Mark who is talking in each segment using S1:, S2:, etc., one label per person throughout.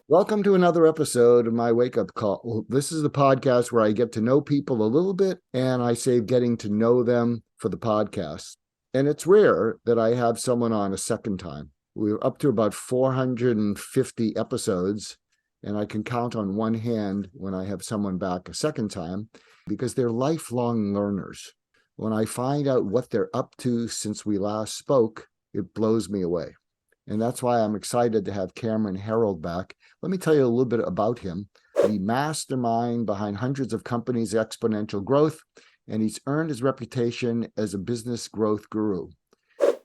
S1: Welcome to another episode of my wake up call. This is the podcast where I get to know people a little bit and I save getting to know them for the podcast. And it's rare that I have someone on a second time. We're up to about 450 episodes, and I can count on one hand when I have someone back a second time because they're lifelong learners. When I find out what they're up to since we last spoke, it blows me away. And that's why I'm excited to have Cameron Herold back. Let me tell you a little bit about him. The mastermind behind hundreds of companies' exponential growth, and he's earned his reputation as a business growth guru.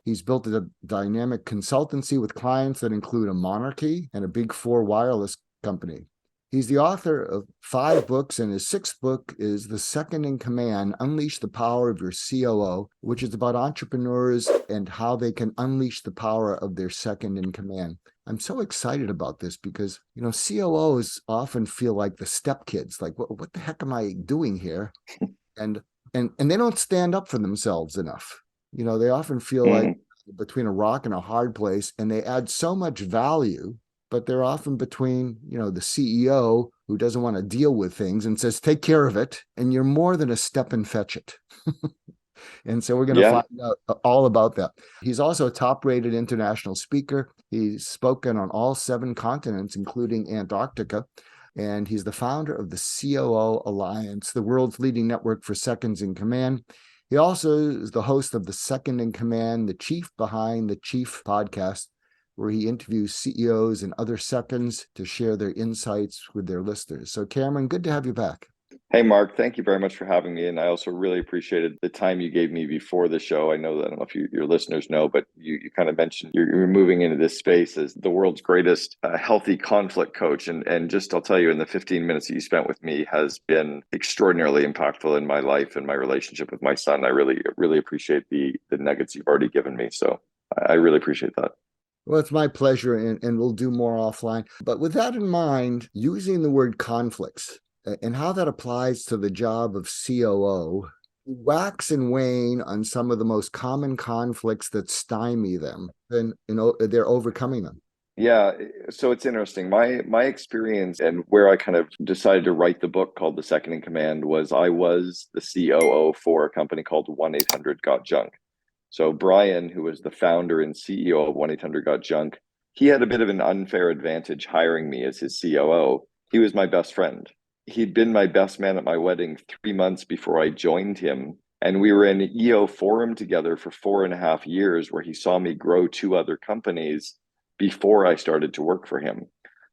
S1: He's built a dynamic consultancy with clients that include a monarchy and a big four wireless company. He's the author of 5 books, and his 6th book is The Second in Command, Unleash the Power of Your COO, which is about entrepreneurs and how they can unleash the power of their second in command. I'm so excited about this because, COOs often feel like the stepkids, like, what the heck am I doing here? And they don't stand up for themselves enough. They often feel like between a rock and a hard place, and they add so much value, but they're often between, the CEO who doesn't want to deal with things and says, take care of it. And you're more than a step and fetch it. And so we're going to find out all about that. He's also a top-rated international speaker. He's spoken on all 7 continents, including Antarctica. And he's the founder of the COO Alliance, the world's leading network for seconds in command. He also is the host of the Second in Command, the chief behind the Chief podcast, where he interviews CEOs and other seconds to share their insights with their listeners. So Cameron, good to have you back.
S2: Hey, Mark, thank you very much for having me. And I also really appreciated the time you gave me before the show. I don't know if your listeners know, but you kind of mentioned you're moving into this space as the world's greatest healthy conflict coach. And just, I'll tell you, in the 15 minutes that you spent with me has been extraordinarily impactful in my life and my relationship with my son. I really, really appreciate the nuggets you've already given me. So I really appreciate that.
S1: Well, it's my pleasure, and we'll do more offline. But with that in mind, using the word conflicts and how that applies to the job of COO, wax and wane on some of the most common conflicts that stymie them, and they're overcoming them.
S2: Yeah, so it's interesting. My experience and where I kind of decided to write the book called The Second in Command was I was the COO for a company called 1-800-GOT-JUNK. So Brian, who was the founder and CEO of 1-800-GOT-JUNK, he had a bit of an unfair advantage hiring me as his COO. He was my best friend. He'd been my best man at my wedding 3 months before I joined him. And we were in an EO forum together for 4.5 years, where he saw me grow 2 other companies before I started to work for him.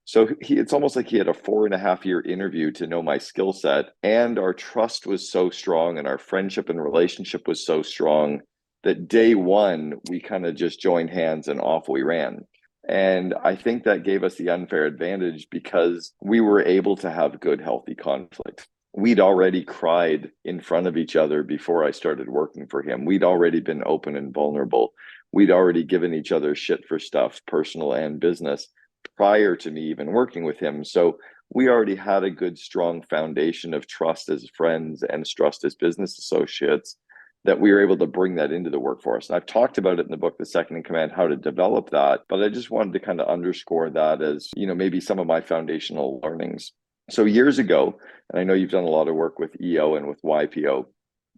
S2: So it's almost like he had a 4.5-year interview to know my skill set. And our trust was so strong and our friendship and relationship was so strong that day one, we kind of just joined hands and off we ran. And I think that gave us the unfair advantage because we were able to have good, healthy conflict. We'd already cried in front of each other before I started working for him. We'd already been open and vulnerable. We'd already given each other shit for stuff, personal and business, prior to me even working with him. So we already had a good, strong foundation of trust as friends and trust as business associates, that we were able to bring that into the workforce. And I've talked about it in the book, The Second in Command, how to develop that. But I just wanted to kind of underscore that as, maybe some of my foundational learnings. So years ago, and I know you've done a lot of work with EO and with YPO,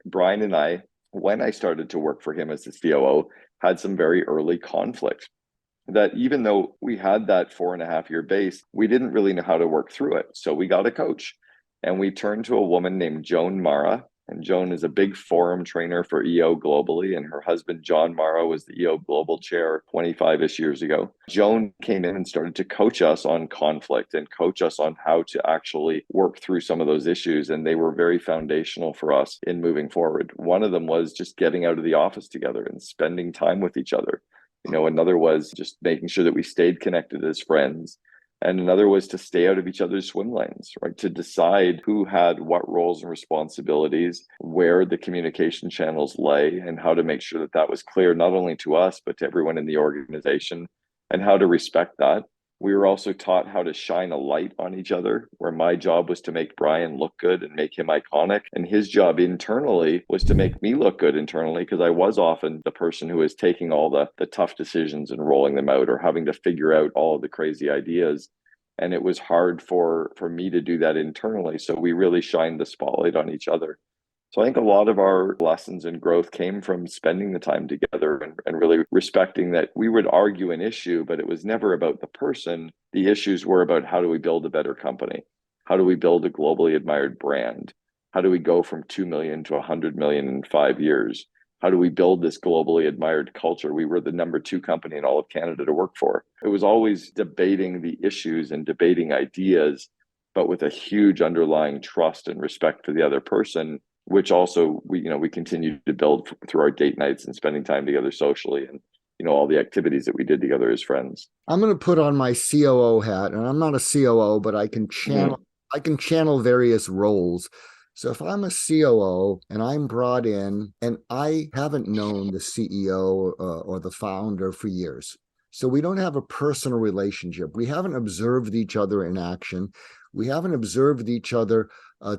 S2: Brian and I, when I started to work for him as the COO, had some very early conflict that even though we had that 4.5-year base, we didn't really know how to work through it. So we got a coach and we turned to a woman named Joan Mara. And Joan is a big forum trainer for EO globally. And her husband, John Morrow, was the EO global chair 25-ish years ago. Joan came in and started to coach us on conflict and coach us on how to actually work through some of those issues. And they were very foundational for us in moving forward. One of them was just getting out of the office together and spending time with each other. Another was just making sure that we stayed connected as friends. And another was to stay out of each other's swim lanes, right? To decide who had what roles and responsibilities, where the communication channels lay, and how to make sure that that was clear, not only to us, but to everyone in the organization, and how to respect that. We were also taught how to shine a light on each other, where my job was to make Brian look good and make him iconic. And his job internally was to make me look good internally, because I was often the person who was taking all the tough decisions and rolling them out, or having to figure out all of the crazy ideas. And it was hard for me to do that internally. So we really shined the spotlight on each other. So I think a lot of our lessons and growth came from spending the time together and really respecting that we would argue an issue, but it was never about the person. The issues were about how do we build a better company? How do we build a globally admired brand? How do we go from 2 million to 100 million in 5 years? How do we build this globally admired culture? We were the #2 company in all of Canada to work for. It was always debating the issues and debating ideas, but with a huge underlying trust and respect for the other person, which also we continue to build through our date nights and spending time together socially and all the activities that we did together as friends.
S1: I'm going to put on my COO hat, and I'm not a COO, but I can channel various roles. So if I'm a COO and I'm brought in and I haven't known the CEO or the founder for years, so we don't have a personal relationship. We haven't observed each other in action. We haven't observed each other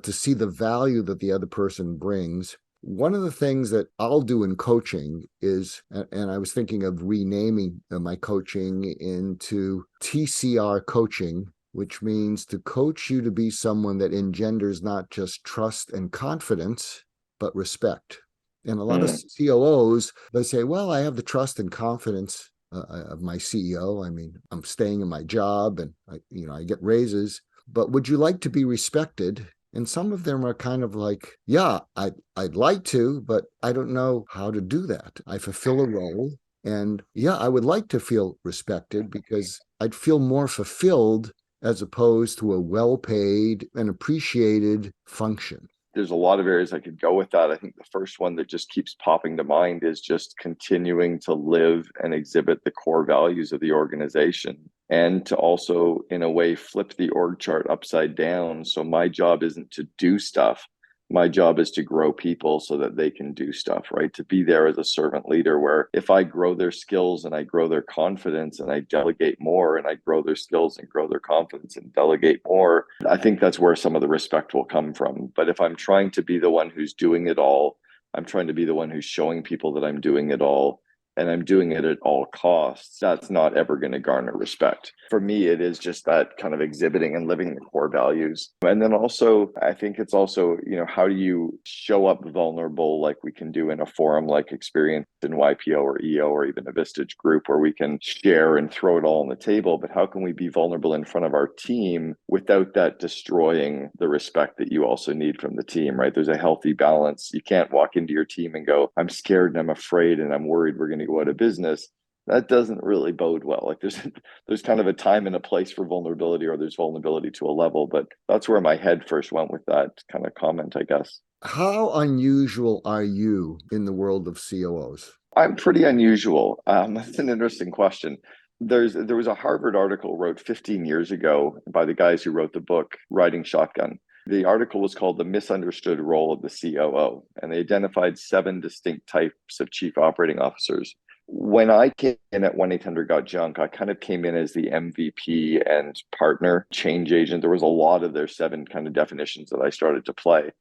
S1: to see the value that the other person brings. One of the things that I'll do in coaching is, and I was thinking of renaming my coaching into TCR coaching, which means to coach you to be someone that engenders not just trust and confidence, but respect. And a lot of COOs, they say, well, I have the trust and confidence of my CEO. I mean, I'm staying in my job and I get raises, but would you like to be respected? And some of them are kind of like, yeah, I'd like to, but I don't know how to do that. I fulfill a role. And yeah, I would like to feel respected because I'd feel more fulfilled as opposed to a well-paid and appreciated function.
S2: There's a lot of areas I could go with that. I think the first one that just keeps popping to mind is just continuing to live and exhibit the core values of the organization, and to also, in a way, flip the org chart upside down. So my job isn't to do stuff. My job is to grow people so that they can do stuff, right? To be there as a servant leader, where if I grow their skills and I grow their confidence and I delegate more, and I grow their skills and grow their confidence and delegate more, I think that's where some of the respect will come from. But if I'm trying to be the one who's doing it all, I'm trying to be the one who's showing people that I'm doing it all, and I'm doing it at all costs, that's not ever going to garner respect. For me, it is just that kind of exhibiting and living the core values. And then also, I think it's also, how do you show up vulnerable like we can do in a forum like Experience in YPO or EO or even a Vistage group, where we can share and throw it all on the table? But how can we be vulnerable in front of our team without that destroying the respect that you also need from the team, right? There's a healthy balance. You can't walk into your team and go, I'm scared and I'm afraid and I'm worried we're going to go out of business. That doesn't really bode well. Like there's kind of a time and a place for vulnerability, or there's vulnerability to a level, but that's where my head first went with that kind of comment, I guess.
S1: How unusual are you in the world of COOs?
S2: I'm pretty unusual. That's an interesting question. There was a Harvard article wrote 15 years ago by the guys who wrote the book Riding Shotgun. The article was called The Misunderstood Role of the COO, and they identified 7 distinct types of chief operating officers. When I came in at 1-800-GOT-JUNK, I kind of came in as the MVP and partner change agent. There was a lot of their 7 kind of definitions that I started to play.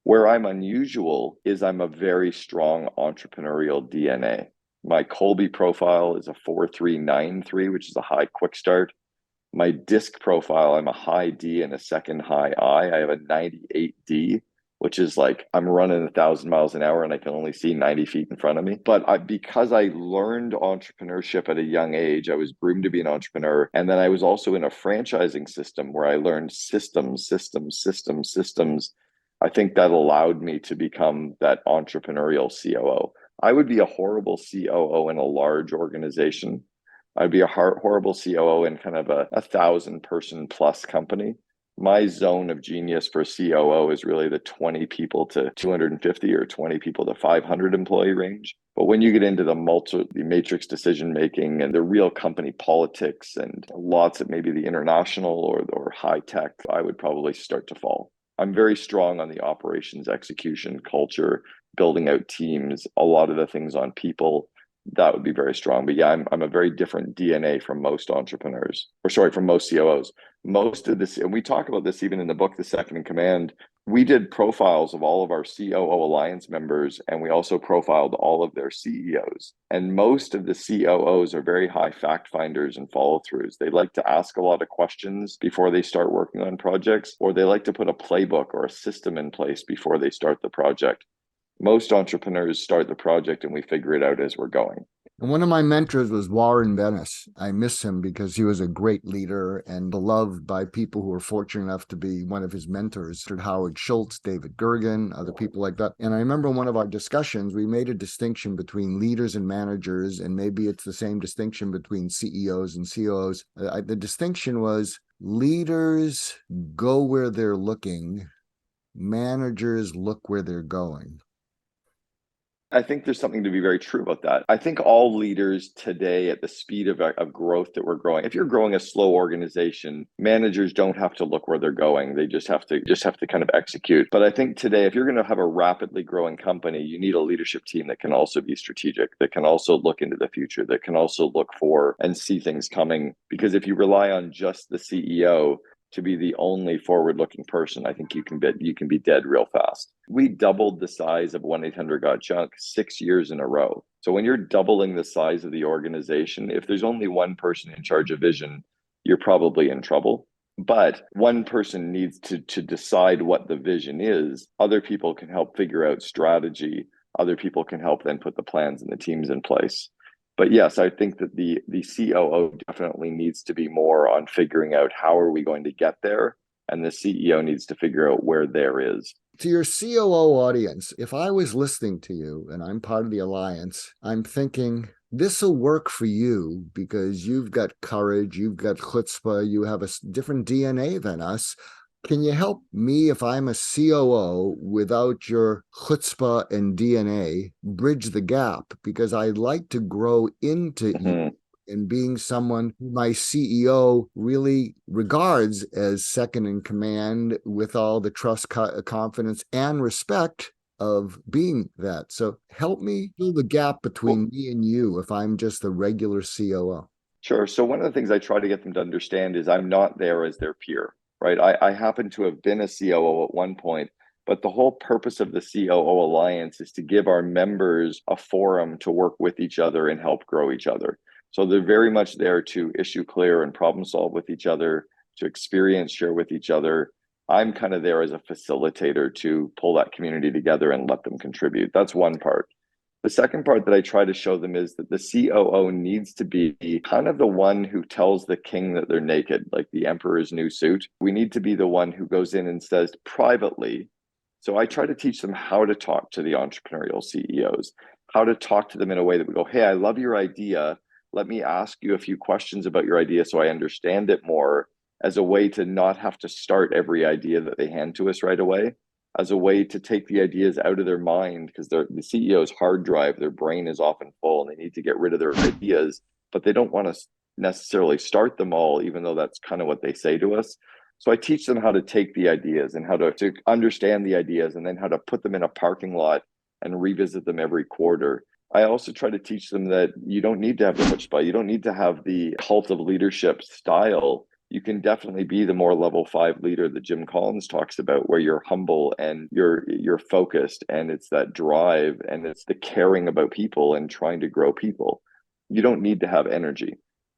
S2: Where I'm unusual is I'm a very strong entrepreneurial DNA. My Colby profile is a 4393, which is a high quick start. My DISC profile, I'm a high D and a second high I. I have a 98 D, which is like I'm running 1,000 miles an hour and I can only see 90 feet in front of me. But because I learned entrepreneurship at a young age, I was groomed to be an entrepreneur. And then I was also in a franchising system where I learned systems. I think that allowed me to become that entrepreneurial COO. I would be a horrible COO in a large organization. I'd be a horrible COO in kind of a 1,000-person plus company. My zone of genius for COO is really the 20 people to 250 or 20 people to 500 employee range. But when you get into the matrix decision making and the real company politics and lots of maybe the international or high tech, I would probably start to fall. I'm very strong on the operations, execution, culture, building out teams, a lot of the things on people. That would be very strong. But yeah, I'm a very different DNA from most entrepreneurs, from most COOs. Most of this, and we talk about this even in the book, The Second in Command, We did profiles of all of our COO Alliance members, and we also profiled all of their CEOs. And most of the COOs are very high fact finders and follow throughs. They like to ask a lot of questions before they start working on projects, or they like to put a playbook or a system in place before they start the project. Most entrepreneurs start the project and we figure it out as we're going.
S1: And one of my mentors was Warren Bennis. I miss him because he was a great leader and beloved by people who were fortunate enough to be one of his mentors, Howard Schultz, David Gergen, other people like that. And I remember one of our discussions, we made a distinction between leaders and managers, and maybe it's the same distinction between CEOs and COOs. The distinction was leaders go where they're looking, managers look where they're going.
S2: I think there's something to be very true about that. I think all leaders today at the speed of growth that we're growing, if you're growing a slow organization, managers don't have to look where they're going. They just have to kind of execute. But I think today, if you're going to have a rapidly growing company, you need a leadership team that can also be strategic, that can also look into the future, that can also look for and see things coming. Because if you rely on just the CEO to be the only forward-looking person, I think you can be dead real fast. We doubled the size of 1-800-GOT-JUNK 6 years in a row. So when you're doubling the size of the organization, if there's only one person in charge of vision, you're probably in trouble. But one person needs to decide what the vision is. Other people can help figure out strategy. Other people can help then put the plans and the teams in place. But yes, I think that the COO definitely needs to be more on figuring out how are we going to get there, and the CEO needs to figure out where there is.
S1: To your COO audience, if I was listening to you and I'm part of the Alliance, I'm thinking this will work for you because you've got courage, you've got chutzpah, you have a different DNA than us. Can you help me if I'm a COO without your chutzpah and DNA, bridge the gap? Because I'd like to grow into you and being someone who my CEO really regards as second in command with all the trust, confidence, and respect of being that. So help me fill the gap between me and you if I'm just a regular COO.
S2: Sure. So one of the things I try to get them to understand is I'm not there as their peer. Right. I happen to have been a COO at one point, but the whole purpose of the COO Alliance is to give our members a forum to work with each other and help grow each other. So they're very much there to issue clear and problem solve with each other, to experience, share with each other. I'm kind of there as a facilitator to pull that community together and let them contribute. That's one part. The second part that I try to show them is that the COO needs to be kind of the one who tells the king that they're naked, like the emperor's new suit. We need to be the one who goes in and says privately. So I try to teach them how to talk to the entrepreneurial CEOs, how to talk to them in a way that we go, hey, I love your idea. Let me ask you a few questions about your idea so I understand it more, as a way to not have to start every idea that they hand to us right away, as a way to take the ideas out of their mind, because the CEO's hard drive, their brain is often full and they need to get rid of their ideas, but they don't want to necessarily start them all, even though that's kind of what they say to us. So I teach them how to take the ideas and how to understand the ideas, and then how to put them in a parking lot and revisit them every quarter. I also try to teach them that you don't need to have the chutzpah. You don't need to have the cult of leadership style. You can definitely be the more level 5 leader that Jim Collins talks about, where you're humble and you're focused, and it's that drive and it's the caring about people and trying to grow people. You don't need to have energy.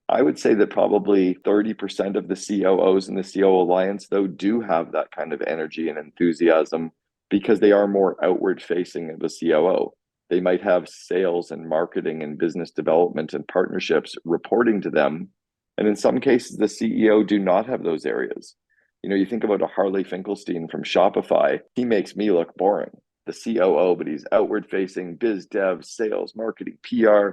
S2: I would say that probably 30% of the COOs in the COO Alliance, though, do have that kind of energy and enthusiasm because they are more outward facing of a COO. They might have sales and marketing and business development and partnerships reporting to them. And in some cases, the CEO do not have those areas. You know, you think about a Harley Finkelstein from Shopify, he makes me look boring, the COO, but he's outward facing, biz dev, sales, marketing, PR,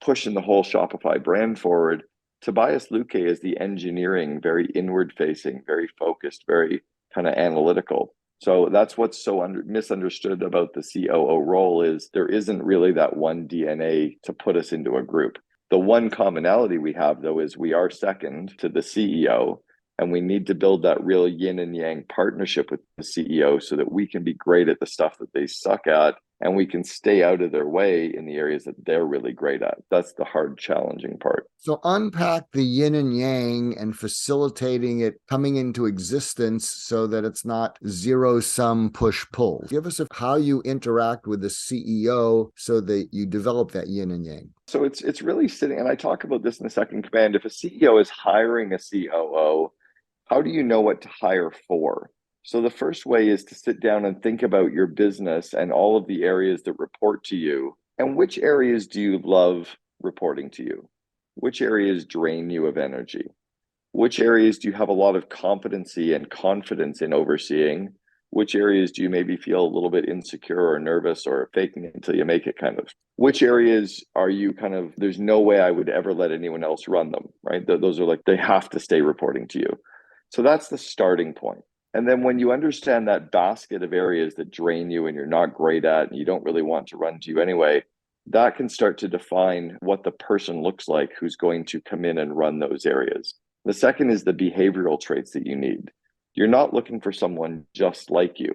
S2: pushing the whole Shopify brand forward. Tobias Luque is the engineering, very inward facing, very focused, very kind of analytical. So that's what's so misunderstood about the COO role, is there isn't really that one DNA to put us into a group. The one commonality we have, though, is we are second to the CEO, and we need to build that real yin and yang partnership with the CEO so that we can be great at the stuff that they suck at, and we can stay out of their way in the areas that they're really great at. That's the hard, challenging part.
S1: So unpack the yin and yang and facilitating it coming into existence so that it's not zero sum push pull. Give us how you interact with the CEO so that you develop that yin and yang.
S2: So it's really sitting, and I talk about this in the second command. If a CEO is hiring a COO, how do you know what to hire for? So the first way is to sit down and think about your business and all of the areas that report to you. And which areas do you love reporting to you? Which areas drain you of energy? Which areas do you have a lot of competency and confidence in overseeing? Which areas do you maybe feel a little bit insecure or nervous or faking it until you make it kind of? Which areas are you kind of, there's no way I would ever let anyone else run them, right? Those are like, they have to stay reporting to you. So that's the starting point. And then when you understand that basket of areas that drain you and you're not great at and you don't really want to run to you anyway, that can start to define what the person looks like who's going to come in and run those areas. The second is the behavioral traits that you need. You're not looking for someone just like you.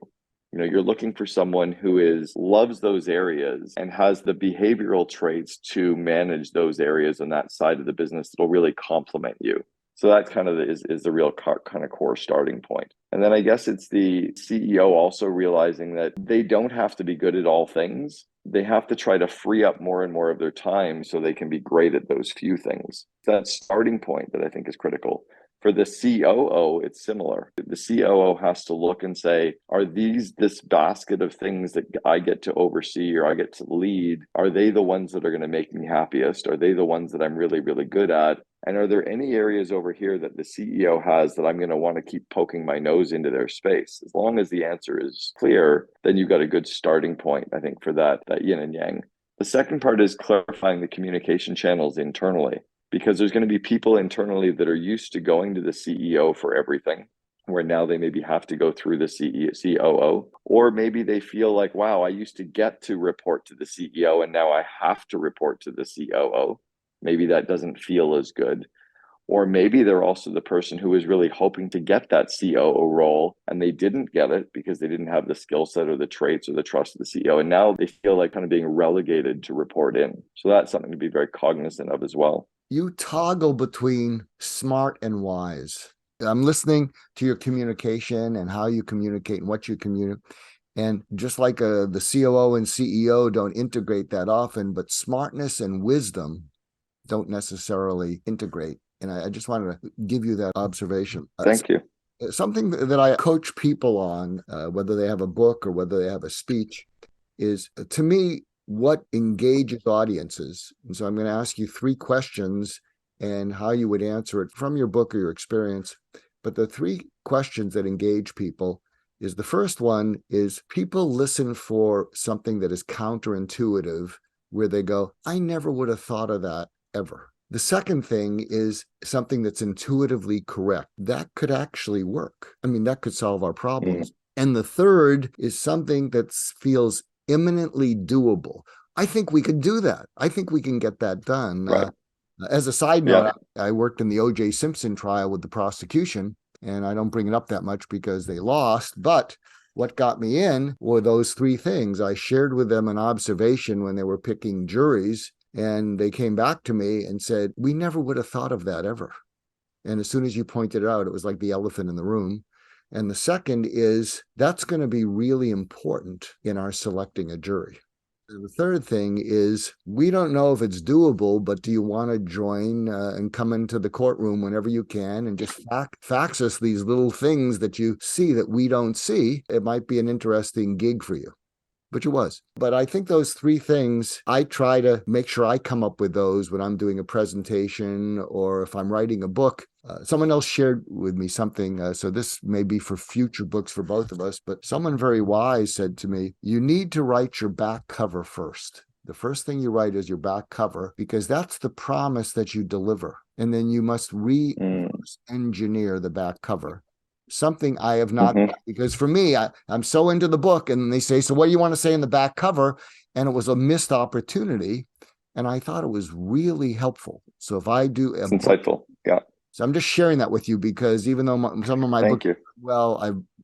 S2: You're looking for someone who loves those areas and has the behavioral traits to manage those areas on that side of the business that'll really complement you. So that kind of is the real kind of core starting point. And then I guess it's the CEO also realizing that they don't have to be good at all things. They have to try to free up more and more of their time so they can be great at those few things. That starting point that I think is critical. For the COO, it's similar. The COO has to look and say, are this basket of things that I get to oversee or I get to lead, are they the ones that are going to make me happiest? Are they the ones that I'm really, really good at? And are there any areas over here that the CEO has that I'm going to want to keep poking my nose into their space? As long as the answer is clear, then you've got a good starting point, I think, for that yin and yang. The second part is clarifying the communication channels internally, because there's going to be people internally that are used to going to the CEO for everything, where now they maybe have to go through the COO, or maybe they feel like, wow, I used to get to report to the CEO and now I have to report to the COO. Maybe that doesn't feel as good. Or maybe they're also the person who is really hoping to get that COO role and they didn't get it because they didn't have the skill set or the traits or the trust of the CEO. And now they feel like kind of being relegated to report in. So that's something to be very cognizant of as well.
S1: You toggle between smart and wise. I'm listening to your communication and how you communicate and what you communicate. And just like the COO and CEO don't integrate that often, but smartness and wisdom don't necessarily integrate. And I just wanted to give you that observation.
S2: Thank you.
S1: Something that I coach people on, whether they have a book or whether they have a speech, is, to me, what engages audiences. And so I'm going to ask you 3 questions and how you would answer it from your book or your experience. But the 3 questions that engage people is, the first one is, people listen for something that is counterintuitive, where they go, I never would have thought of that ever. The second thing is something that's intuitively correct. That could actually work. I mean, that could solve our problems. And the third is something that feels imminently doable. I think we could do that. I think we can get that done.
S2: Right.
S1: As a side note, I worked in the O.J. Simpson trial with the prosecution, and I don't bring it up that much because they lost. But what got me in were those 3 things. I shared with them an observation when they were picking juries, and they came back to me and said, we never would have thought of that ever. And as soon as you pointed it out, it was like the elephant in the room. And the second is, that's going to be really important in our selecting a jury. And the third thing is, we don't know if it's doable, but do you want to join and come into the courtroom whenever you can and just fax us these little things that you see that we don't see? It might be an interesting gig for you. Which it was. But I think those 3 things, I try to make sure I come up with those when I'm doing a presentation or if I'm writing a book. Someone else shared with me something, so this may be for future books for both of us, but someone very wise said to me, you need to write your back cover first. The first thing you write is your back cover, because that's the promise that you deliver. And then you must re-engineer the back cover. Something I have not, because for me, I'm so into the book, and they say, so what do you want to say in the back cover? And it was a missed opportunity. And I thought it was really helpful. So if I do,
S2: it's insightful. Yeah.
S1: So I'm just sharing that with you, because even though some of my books,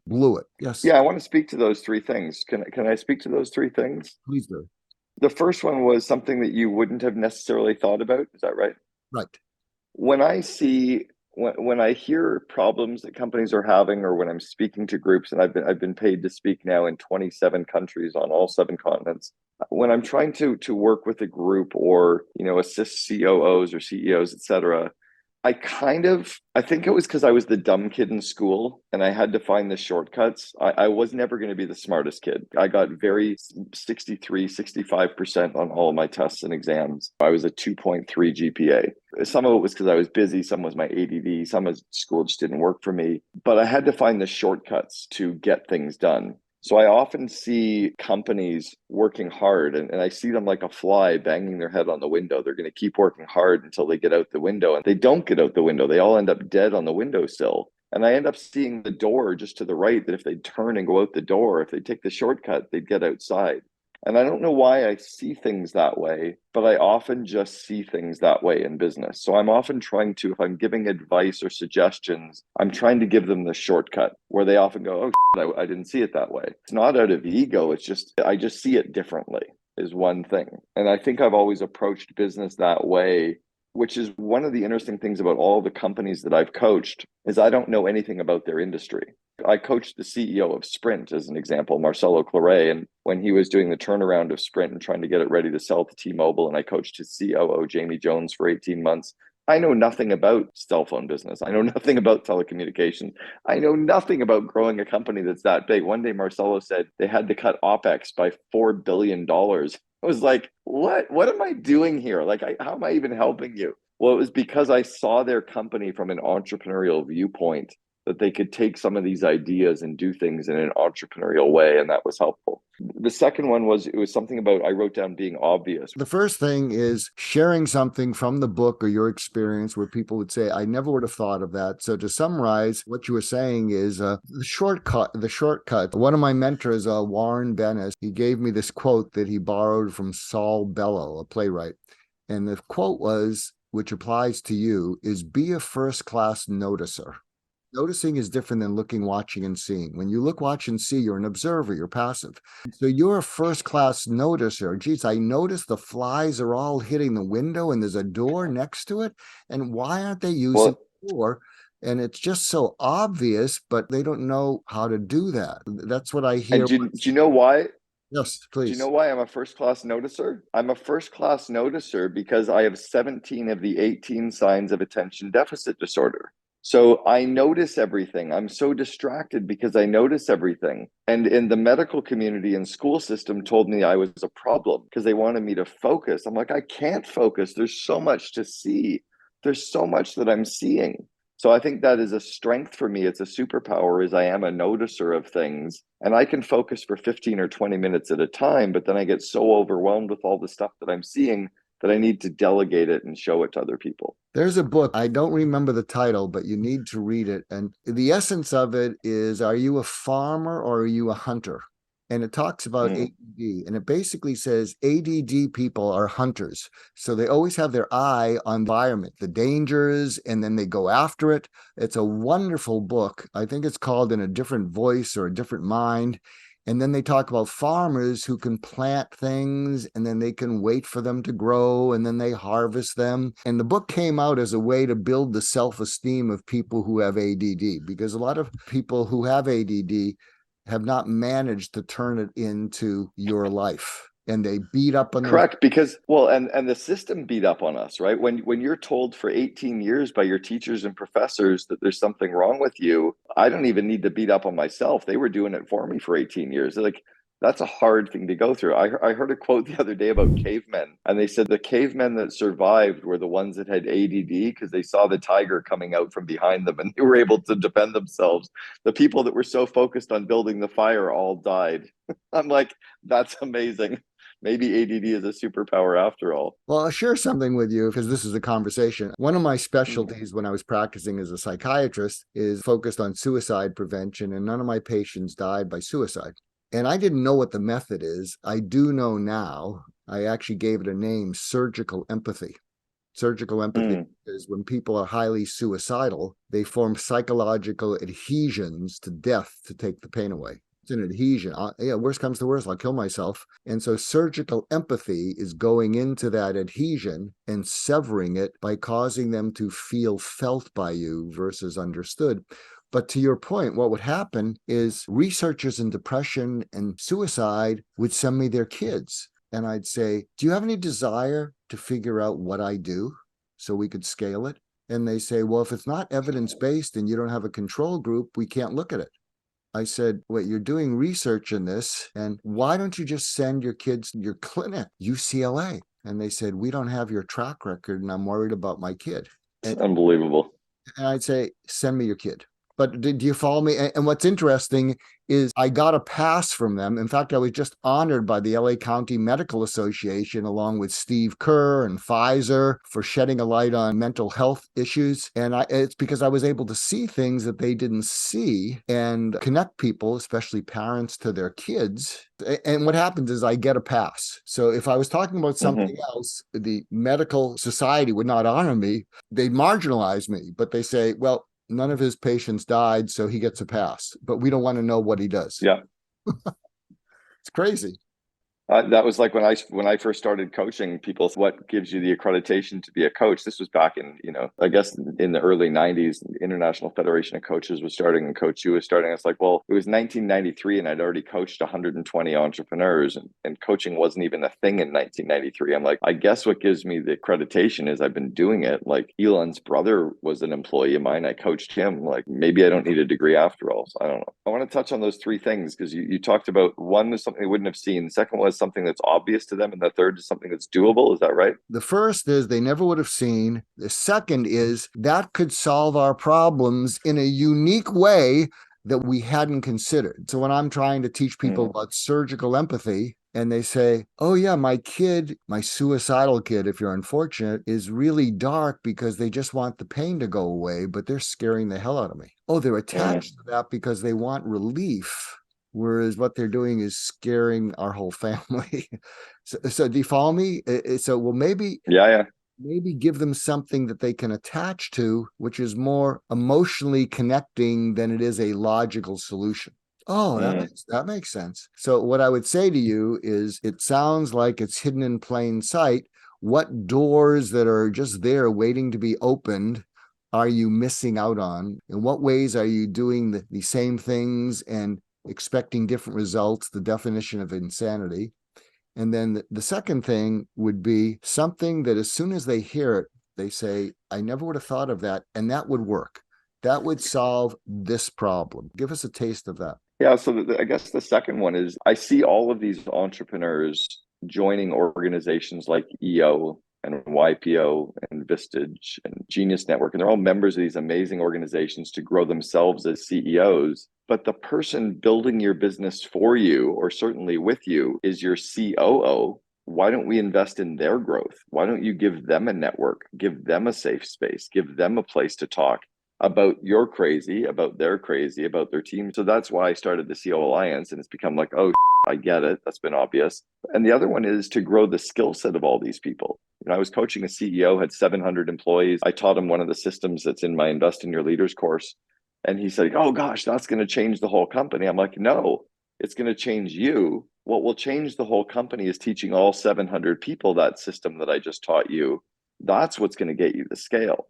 S1: blew it. Yes,
S2: Yeah, I want to speak to those three things. Can I speak to those three things?
S1: please do.
S2: The first one was something that you wouldn't have necessarily thought about. Is that right?
S1: Right.
S2: When I see when I hear problems that companies are having, or when I'm speaking to groups, and I've been paid to speak now in 27 countries on all seven continents. When I'm trying to work with a group, or assist COOs or CEOs, etc., I think it was because I was the dumb kid in school and I had to find the shortcuts. I was never going to be the smartest kid. I got very 63, 65% on all of my tests and exams. I was a 2.3 GPA. Some of it was because I was busy. Some was my ADD. Some of school just didn't work for me. But I had to find the shortcuts to get things done. So I often see companies working hard, and I see them like a fly banging their head on the window. They're going to keep working hard until they get out the window, and they don't get out the window. They all end up dead on the windowsill. And I end up seeing the door just to the right, that if they turn and go out the door, if they take the shortcut, they'd get outside. And I don't know why I see things that way, but I often just see things that way in business. So I'm often trying to, if I'm giving advice or suggestions, I'm trying to give them the shortcut, where they often go, oh, I didn't see it that way. It's not out of ego. It's just, I just see it differently, is one thing. And I think I've always approached business that way, which is one of the interesting things about all the companies that I've coached, is I don't know anything about their industry. I coached the CEO of Sprint, as an example, Marcelo Claret, and when he was doing the turnaround of Sprint and trying to get it ready to sell to T-Mobile, and I coached his COO, Jamie Jones, for 18 months. I know nothing about cell phone business. I know nothing about telecommunications. I know nothing about growing a company that's that big. One day, Marcelo said they had to cut OPEX by $4 billion. I was like, what am I doing here? Like, how am I even helping you? Well, it was because I saw their company from an entrepreneurial viewpoint, that they could take some of these ideas and do things in an entrepreneurial way, and that was helpful. The second one was, it was something about, I wrote down being obvious.
S1: The first thing is sharing something from the book or your experience where people would say, I never would have thought of that. So to summarize, what you were saying is the shortcut. One of my mentors, Warren Bennis, he gave me this quote that he borrowed from Saul Bellow, a playwright. And the quote was, which applies to you, is be a first-class noticer. Noticing is different than looking, watching, and seeing. When you look, watch, and see, you're an observer, you're passive. So you're a first-class noticer. Geez, I noticed the flies are all hitting the window and there's a door next to it. And why aren't they using the door? And it's just so obvious, but they don't know how to do that. That's what I hear.
S2: And do you know why?
S1: Yes,
S2: Do you
S1: please.
S2: know why I'm a first-class noticer? I'm a first-class noticer because I have 17 of the 18 signs of attention deficit disorder. So I notice everything. I'm so distracted because I notice everything. And in the medical community and school system told me I was a problem because they wanted me to focus. I'm like, I can't focus. There's so much to see. There's so much that I'm seeing. So I think that is a strength for me. It's a superpower, is I am a noticer of things, and I can focus for 15 or 20 minutes at a time, but then I get so overwhelmed with all the stuff that I'm seeing that I need to delegate it and show it to other people.
S1: There's a book, I don't remember the title, but you need to read it. And the essence of it is, are you a farmer or are you a hunter? And it talks about ADD, and it basically says ADD people are hunters. So they always have their eye on the environment, the dangers, and then they go after it. It's a wonderful book. I think it's called In a Different Voice or A Different Mind. And then they talk about farmers who can plant things and then they can wait for them to grow and then they harvest them. And the book came out as a way to build the self-esteem of people who have ADD, because a lot of people who have ADD have not managed to turn it into your life. And they beat up on them.
S2: Correct, because and the system beat up on us, right? When you're told for 18 years by your teachers and professors that there's something wrong with you, I don't even need to beat up on myself. They were doing it for me for 18 years. They're like, that's a hard thing to go through. I heard a quote the other day about cavemen, and they said the cavemen that survived were the ones that had ADD because they saw the tiger coming out from behind them and they were able to defend themselves. The people that were so focused on building the fire all died. I'm like, that's amazing. Maybe ADD is a superpower after all.
S1: Well, I'll share something with you because this is a conversation. One of my specialties when I was practicing as a psychiatrist is focused on suicide prevention, and none of my patients died by suicide. And I didn't know what the method is. I do know now. I actually gave it a name, surgical empathy. Surgical empathy is when people are highly suicidal, they form psychological adhesions to death to take the pain away. It's an adhesion. Worst comes to worst, I'll kill myself. And so surgical empathy is going into that adhesion and severing it by causing them to feel felt by you versus understood. But to your point, what would happen is researchers in depression and suicide would send me their kids. And I'd say, do you have any desire to figure out what I do so we could scale it? And they say, well, if it's not evidence-based and you don't have a control group, we can't look at it. I said, wait, you're doing research in this, and why don't you just send your kids to your clinic, UCLA? And they said, we don't have your track record, and I'm worried about my kid.
S2: It's unbelievable.
S1: And I'd say, send me your kid. But do you follow me? And what's interesting is I got a pass from them. In fact, I was just honored by the LA County Medical Association, along with Steve Kerr and Pfizer, for shedding a light on mental health issues. And it's because I was able to see things that they didn't see and connect people, especially parents, to their kids. And what happens is I get a pass. So if I was talking about something else, the medical society would not honor me. They marginalize me, but they say, well, none of his patients died, so he gets a pass. But we don't want to know what he does.
S2: Yeah.
S1: It's crazy.
S2: That was like when I first started coaching people, what gives you the accreditation to be a coach? This was back in, I guess in the early 90s, the International Federation of Coaches was starting and Coach U was starting. It's like, well, it was 1993 and I'd already coached 120 entrepreneurs and coaching wasn't even a thing in 1993. I'm like, I guess what gives me the accreditation is I've been doing it. Like Elon's brother was an employee of mine. I coached him. Like maybe I don't need a degree after all. So I don't know. I want to touch on those three things because you talked about one was something they wouldn't have seen. The second was something that's obvious to them, and the third is something that's doable. Is that right?
S1: The first is they never would have seen. The second is that could solve our problems in a unique way that we hadn't considered. So when I'm trying to teach people about surgical empathy, and they say, oh yeah, my kid, my suicidal kid, if you're unfortunate, is really dark because they just want the pain to go away, but they're scaring the hell out of me. Oh, they're attached to that because they want relief. Whereas what they're doing is scaring our whole family. So do you follow me? So, well, maybe give them something that they can attach to, which is more emotionally connecting than it is a logical solution. Oh, that makes sense. So what I would say to you is it sounds like it's hidden in plain sight. What doors that are just there waiting to be opened are you missing out on? In what ways are you doing the same things and expecting different results, the definition of insanity? And then the second thing would be something that as soon as they hear it, they say, I never would have thought of that. And that would work. That would solve this problem. Give us a taste of that.
S2: Yeah. So I guess the second one is I see all of these entrepreneurs joining organizations like EO and YPO and Vistage and Genius Network. And they're all members of these amazing organizations to grow themselves as CEOs. But the person building your business for you, or certainly with you, is your COO. Why don't we invest in their growth? Why don't you give them a network, give them a safe space, give them a place to talk about you're crazy, about they're crazy, about their team? So that's why I started the COO Alliance, and it's become like, oh, I get it. That's been obvious. And the other one is to grow the skill set of all these people. I was coaching a CEO, had 700 employees. I taught him one of the systems that's in my Invest in Your Leaders course. And he said, oh gosh, that's going to change the whole company. I'm like, no, it's going to change you. What will change the whole company is teaching all 700 people that system that I just taught you. That's what's going to get you the scale.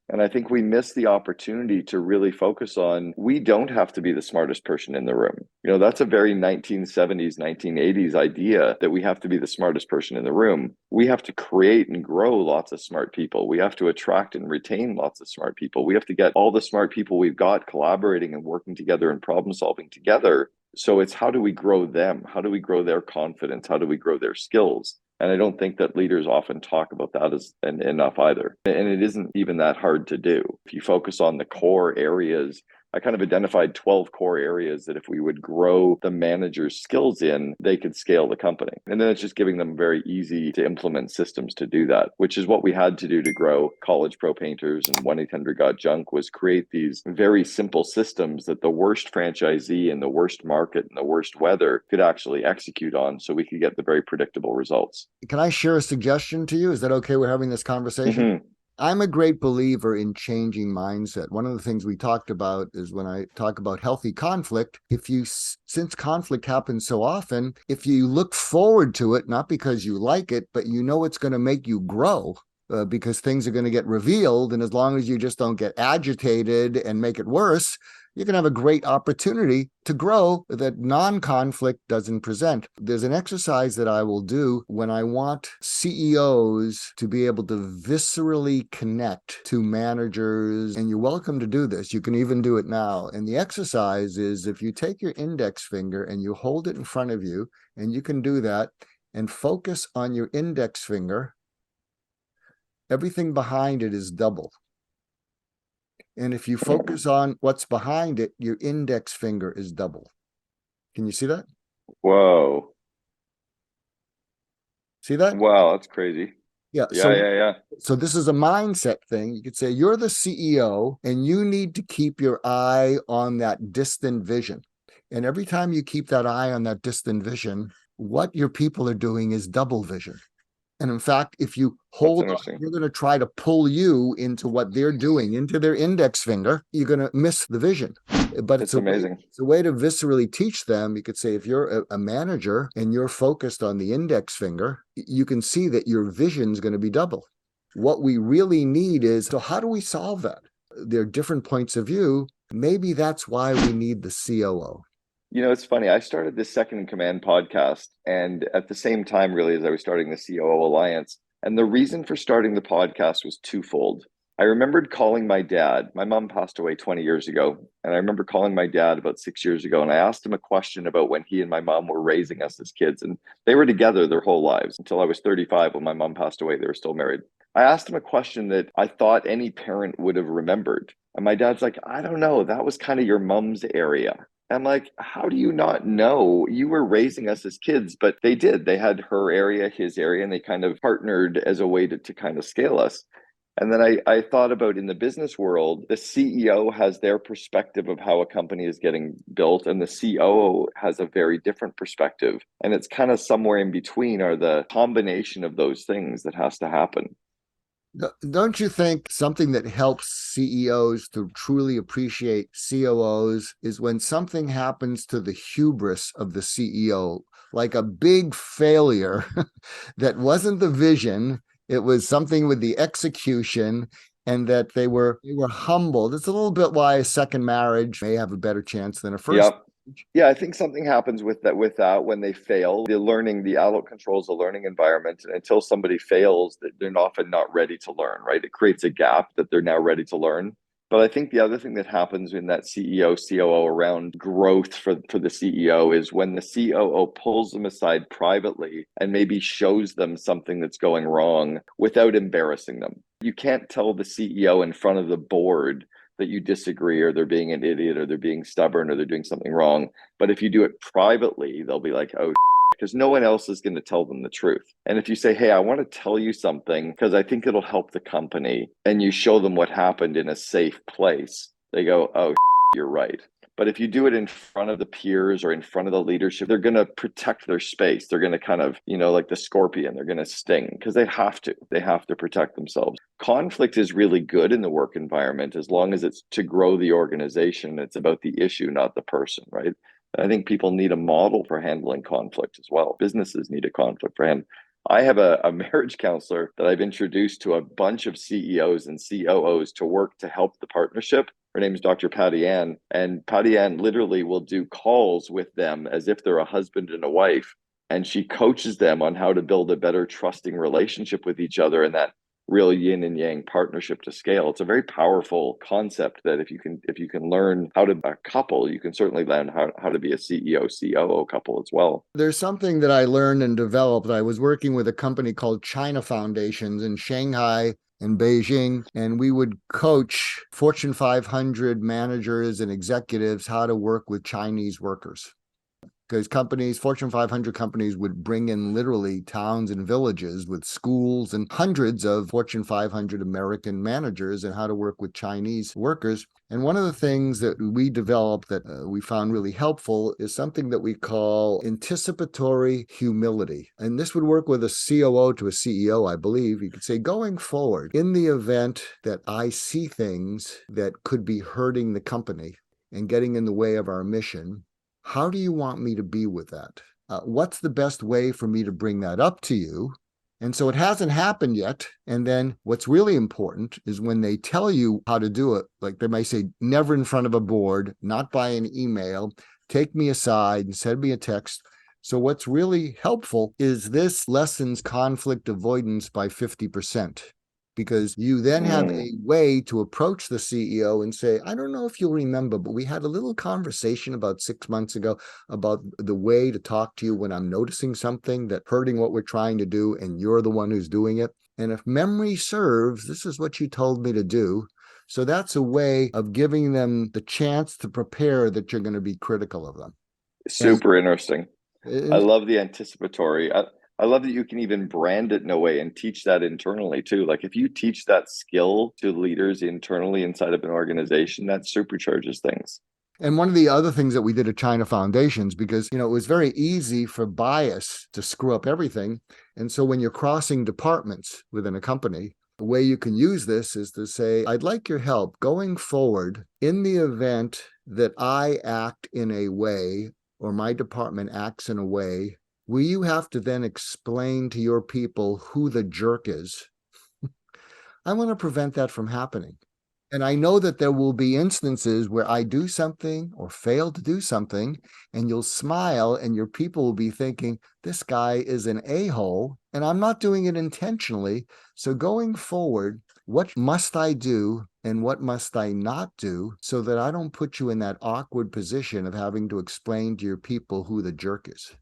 S2: And I think we miss the opportunity to really focus on, we don't have to be the smartest person in the room. That's a very 1970s, 1980s idea that we have to be the smartest person in the room. We have to create and grow lots of smart people. We have to attract and retain lots of smart people. We have to get all the smart people we've got collaborating and working together and problem solving together. So it's how do we grow them? How do we grow their confidence? How do we grow their skills? And I don't think that leaders often talk about that enough either. And it isn't even that hard to do. If you focus on the core areas I kind of identified 12 core areas that if we would grow the manager's skills in, they could scale the company. And then it's just giving them very easy to implement systems to do that, which is what we had to do to grow College Pro Painters and 1-800-GOT-JUNK, was create these very simple systems that the worst franchisee in the worst market and the worst weather could actually execute on, so we could get the very predictable results.
S1: Can I share a suggestion to you? Is that okay? We're having this conversation.
S2: Mm-hmm.
S1: I'm a great believer in changing mindset. One of the things we talked about is when I talk about healthy conflict, since conflict happens so often, if you look forward to it, not because you like it, but you know it's going to make you grow, because things are going to get revealed. And as long as you just don't get agitated and make it worse, you can have a great opportunity to grow that non-conflict doesn't present. There's an exercise that I will do when I want CEOs to be able to viscerally connect to managers, and you're welcome to do this. You can even do it now. And the exercise is, if you take your index finger and you hold it in front of you, and you can do that, and focus on your index finger, everything behind it is double. And if you focus on what's behind it, your index finger is double. Can you see that?
S2: Whoa.
S1: See that?
S2: Wow, that's crazy.
S1: Yeah.
S2: Yeah.
S1: So this is a mindset thing. You could say you're the CEO and you need to keep your eye on that distant vision. And every time you keep that eye on that distant vision, what your people are doing is double vision. And in fact, if you hold on, you're going to try to pull you into what they're doing, into their index finger, you're going to miss the vision. But it's amazing. It's a way to viscerally teach them. You could say, if you're a manager and you're focused on the index finger, you can see that your vision is going to be double. What we really need is, so how do we solve that? There are different points of view. Maybe that's why we need the COO.
S2: You know, it's funny. I started this Second in Command podcast, and at the same time, really, as I was starting the COO Alliance. And the reason for starting the podcast was twofold. I remembered calling my dad. My mom passed away 20 years ago. And I remember calling my dad about 6 years ago. And I asked him a question about when he and my mom were raising us as kids. And they were together their whole lives until I was 35. When my mom passed away, they were still married. I asked him a question that I thought any parent would have remembered. And my dad's like, I don't know. That was kind of your mom's area. I'm like, how do you not know? You were raising us as kids, but they did. They had her area, his area, and they kind of partnered as a way to kind of scale us. And then I thought about, in the business world, the CEO has their perspective of how a company is getting built, and the COO has a very different perspective. And it's kind of somewhere in between, or the combination of those things that has to happen.
S1: Don't you think something that helps CEOs to truly appreciate COOs is when something happens to the hubris of the CEO, like a big failure that wasn't the vision, it was something with the execution, and that they were humbled. It's a little bit why a second marriage may have a better chance than a first.
S2: Yep. Yeah, I think something happens with that when they fail. The adult controls the learning environment. And until somebody fails, they're often not ready to learn, right? It creates a gap that they're now ready to learn. But I think the other thing that happens in that CEO, COO around growth for the CEO is when the COO pulls them aside privately and maybe shows them something that's going wrong without embarrassing them. You can't tell the CEO in front of the board that you disagree, or they're being an idiot, or they're being stubborn, or they're doing something wrong. But if you do it privately, they'll be like, oh, because no one else is going to tell them the truth. And if you say, hey, I want to tell you something because I think it'll help the company, and you show them what happened in a safe place, they go, oh, you're right. But if you do it in front of the peers or in front of the leadership, they're going to protect their space. They're going to kind of, like the scorpion, they're going to sting because they have to protect themselves. Conflict is really good in the work environment as long as it's to grow the organization. It's about the issue, not the person, right? I think people need a model for handling conflict as well. Businesses need a conflict for handling. I have a marriage counselor that I've introduced to a bunch of CEOs and COOs to work to help the partnership. Her name is Dr. Patty Ann, and Patty Ann literally will do calls with them as if they're a husband and a wife. And she coaches them on how to build a better trusting relationship with each other, and that real yin and yang partnership to scale. It's a very powerful concept that if you can learn how to a couple, you can certainly learn how to be a CEO, COO couple as well.
S1: There's something that I learned and developed. I was working with a company called China Foundations in Shanghai, in Beijing, and we would coach Fortune 500 managers and executives how to work with Chinese workers. Because companies, Fortune 500 companies, would bring in literally towns and villages with schools and hundreds of Fortune 500 American managers and how to work with Chinese workers. And one of the things that we developed that we found really helpful is something that we call anticipatory humility. And this would work with a COO to a CEO, I believe. You could say, going forward, in the event that I see things that could be hurting the company and getting in the way of our mission, how do you want me to be with that? What's the best way for me to bring that up to you? And so it hasn't happened yet. And then what's really important is when they tell you how to do it, like they may say, never in front of a board, not by an email, take me aside and send me a text. So what's really helpful is this lessens conflict avoidance by 50%. Because you then have a way to approach the CEO and say, I don't know if you'll remember, but we had a little conversation about 6 months ago about the way to talk to you when I'm noticing something that's hurting what we're trying to do, and you're the one who's doing it. And if memory serves, this is what you told me to do. So that's a way of giving them the chance to prepare that you're going to be critical of them.
S2: Super interesting. I
S1: And
S2: love the anticipatory. I love that you can even brand it in a way and teach that internally too. Like if you teach that skill to leaders internally inside of an organization, that supercharges things.
S1: And one of the other things that we did at China Foundations, because, it was very easy for bias to screw up everything. And so when you're crossing departments within a company, the way you can use this is to say, I'd like your help going forward in the event that I act in a way or my department acts in a way, will you have to then explain to your people who the jerk is? I want to prevent that from happening. And I know that there will be instances where I do something or fail to do something, and you'll smile and your people will be thinking, this guy is an a-hole, and I'm not doing it intentionally. So going forward, what must I do and what must I not do so that I don't put you in that awkward position of having to explain to your people who the jerk is?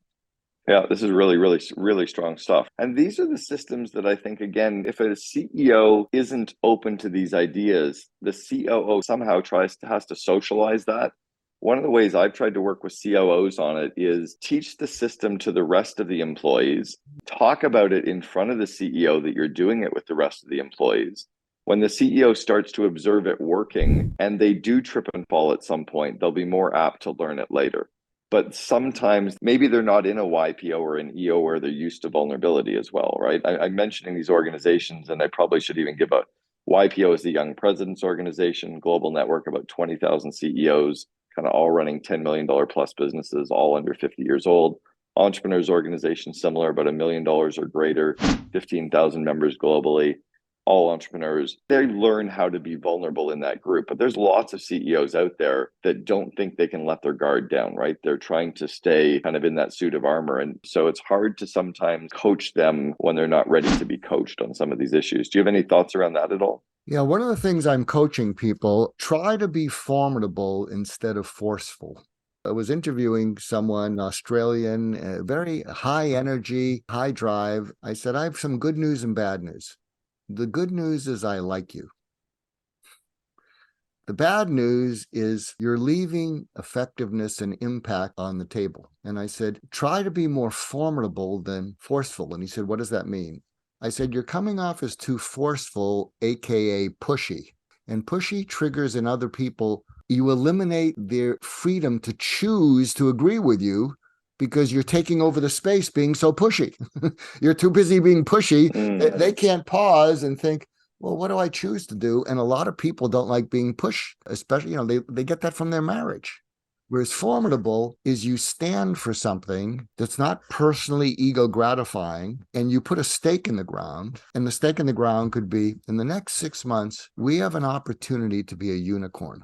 S2: Yeah, this is really, really, really strong stuff. And these are the systems that I think, again, if a CEO isn't open to these ideas, the COO somehow has to socialize that. One of the ways I've tried to work with COOs on it is teach the system to the rest of the employees, talk about it in front of the CEO that you're doing it with the rest of the employees. When the CEO starts to observe it working and they do trip and fall at some point, they'll be more apt to learn it later. But sometimes maybe they're not in a YPO or an EO where they're used to vulnerability as well, right? I'm mentioning these organizations, and I probably should even give a YPO is the Young Presidents Organization, global network, about 20,000 CEOs, kind of all running $10 million plus businesses, all under 50 years old. Entrepreneurs Organization, similar, about $1 million or greater, 15,000 members globally. All entrepreneurs, they learn how to be vulnerable in that group. But there's lots of CEOs out there that don't think they can let their guard down, right? They're trying to stay kind of in that suit of armor. And so it's hard to sometimes coach them when they're not ready to be coached on some of these issues. Do you have any thoughts around that at all?
S1: Yeah, one of the things I'm coaching people, try to be formidable instead of forceful. I was interviewing someone, Australian, very high energy, high drive. I said, I have some good news and bad news. The good news is I like you. The bad news is you're leaving effectiveness and impact on the table. And I said, try to be more formidable than forceful. And he said, what does that mean? I said, you're coming off as too forceful, AKA pushy. And pushy triggers in other people. You eliminate their freedom to choose to agree with you because you're taking over the space being so pushy. You're too busy being pushy. They can't pause and think, well, what do I choose to do? And a lot of people don't like being pushed, especially, they get that from their marriage. Whereas formidable is you stand for something that's not personally ego gratifying, and you put a stake in the ground. And the stake in the ground could be, in the next 6 months, we have an opportunity to be a unicorn.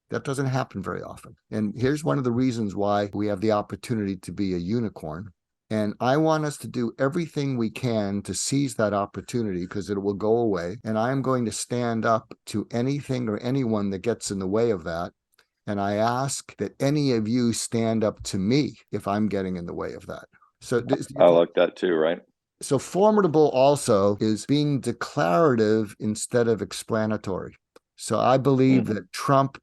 S1: That doesn't happen very often. And here's one of the reasons why we have the opportunity to be a unicorn. And I want us to do everything we can to seize that opportunity because it will go away. And I'm going to stand up to anything or anyone that gets in the way of that. And I ask that any of you stand up to me if I'm getting in the way of that. So
S2: I like that too, right?
S1: So formidable also is being declarative instead of explanatory. So I believe that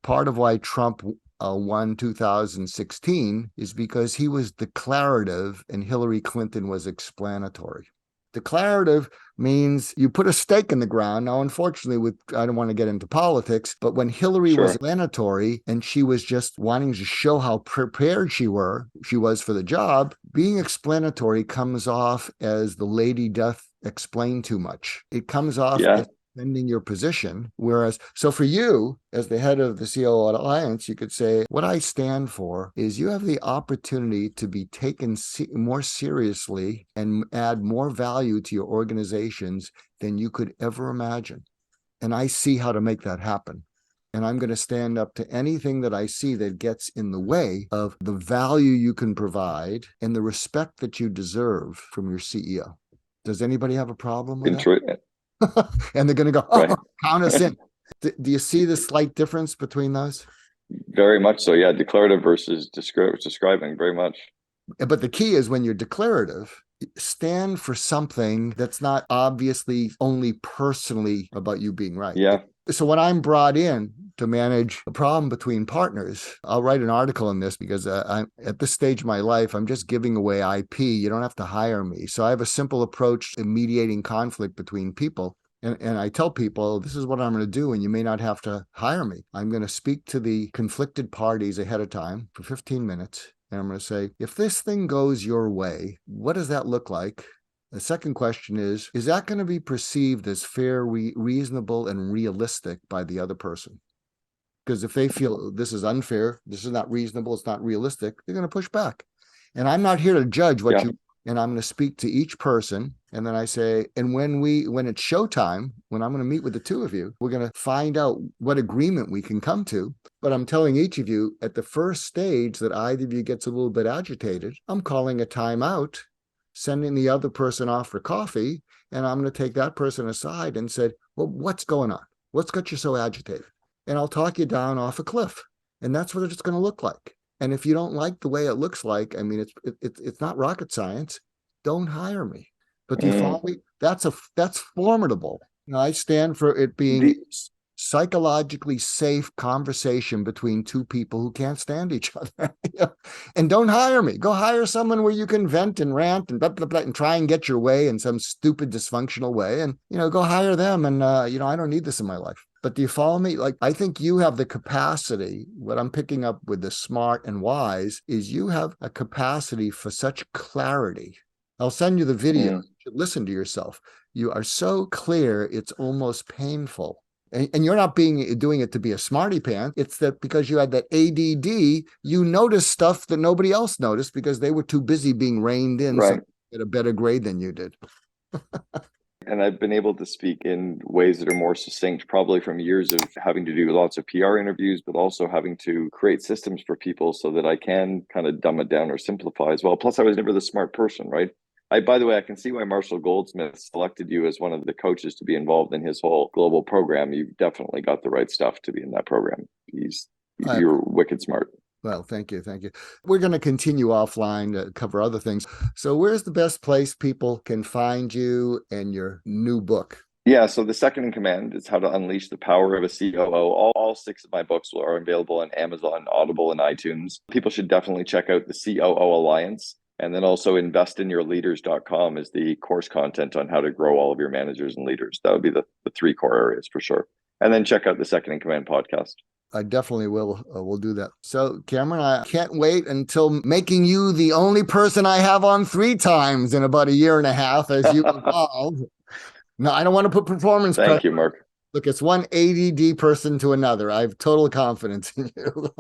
S1: part of why Trump won 2016 is because he was declarative and Hillary Clinton was explanatory. Declarative means you put a stake in the ground. Now, unfortunately, I don't want to get into politics, but when Hillary was explanatory and she was just wanting to show how prepared she was for the job, being explanatory comes off as the lady doth explain too much. It comes off as defending your position. Whereas, so for you, as the head of the COO Alliance, you could say, what I stand for is you have the opportunity to be taken more seriously and add more value to your organizations than you could ever imagine. And I see how to make that happen. And I'm going to stand up to anything that I see that gets in the way of the value you can provide and the respect that you deserve from your CEO. Does anybody have a problem with that? And they're going to go, count us in. Do you see the slight difference between those?
S2: Very much so. Yeah. Declarative versus describing, very much.
S1: But the key is when you're declarative, stand for something that's not obviously only personally about you being right.
S2: Yeah.
S1: So when I'm brought in to manage a problem between partners, I'll write an article on this because I'm at this stage of my life, I'm just giving away IP. You don't have to hire me. So I have a simple approach to mediating conflict between people. And I tell people, this is what I'm going to do, and you may not have to hire me. I'm going to speak to the conflicted parties ahead of time for 15 minutes. And I'm going to say, if this thing goes your way, what does that look like? The second question is that going to be perceived as fair, reasonable, and realistic by the other person? Because if they feel this is unfair, this is not reasonable, it's not realistic, they're going to push back. And I'm not here to judge what you, and I'm going to speak to each person. And then I say, and when it's showtime, when I'm going to meet with the two of you, we're going to find out what agreement we can come to. But I'm telling each of you at the first stage that either of you gets a little bit agitated, I'm calling a timeout, sending the other person off for coffee, and I'm going to take that person aside and said, well, what's going on? What's got you so agitated? And I'll talk you down off a cliff. And that's what it's going to look like. And if you don't like the way it looks like, I mean, it's not rocket science. Don't hire me. But do you follow me? That's formidable. You know, I stand for it being psychologically safe conversation between two people who can't stand each other. And don't hire me. Go hire someone where you can vent and rant and blah, blah, blah, and try and get your way in some stupid dysfunctional way. And, go hire them. And, I don't need this in my life. But do you follow me? Like, I think you have the capacity. What I'm picking up with the smart and wise is you have a capacity for such clarity. I'll send you the video. You should listen to yourself. You are so clear, it's almost painful. And you're not doing it to be a smarty pants. It's that because you had that ADD, you noticed stuff that nobody else noticed because they were too busy being reined in so they get a better grade than you did.
S2: And I've been able to speak in ways that are more succinct, probably from years of having to do lots of PR interviews, but also having to create systems for people so that I can kind of dumb it down or simplify as well. Plus, I was never the smart person, right? By the way, I can see why Marshall Goldsmith selected you as one of the coaches to be involved in his whole global program. You've definitely got the right stuff to be in that program. You're wicked smart.
S1: Well, thank you. Thank you. We're going to continue offline to cover other things. So where's the best place people can find you and your new book?
S2: Yeah, so The Second in Command is How to Unleash the Power of a COO. All 6 of my books are available on Amazon, Audible, and iTunes. People should definitely check out the COO Alliance. And then also investinyourleaders.com is the course content on how to grow all of your managers and leaders. That would be the 3 core areas for sure. And then check out the Second in Command podcast.
S1: I definitely will. We'll do that. So, Cameron, I can't wait until making you the only person I have on 3 times in about a year and a half as you evolve. No, I don't want to put performance pressure.
S2: Thank you, Mark.
S1: Look, it's one ADD person to another. I have total confidence in you.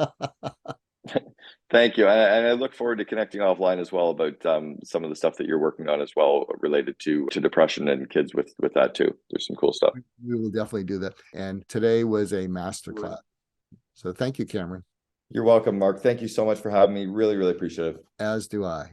S2: Thank you. And I look forward to connecting offline as well about some of the stuff that you're working on as well related to depression and kids with that too. There's some cool stuff.
S1: We will definitely do that. And today was a masterclass. So thank you, Cameron.
S3: You're welcome, Mark. Thank you so much for having me. Really, really appreciative.
S1: As do I.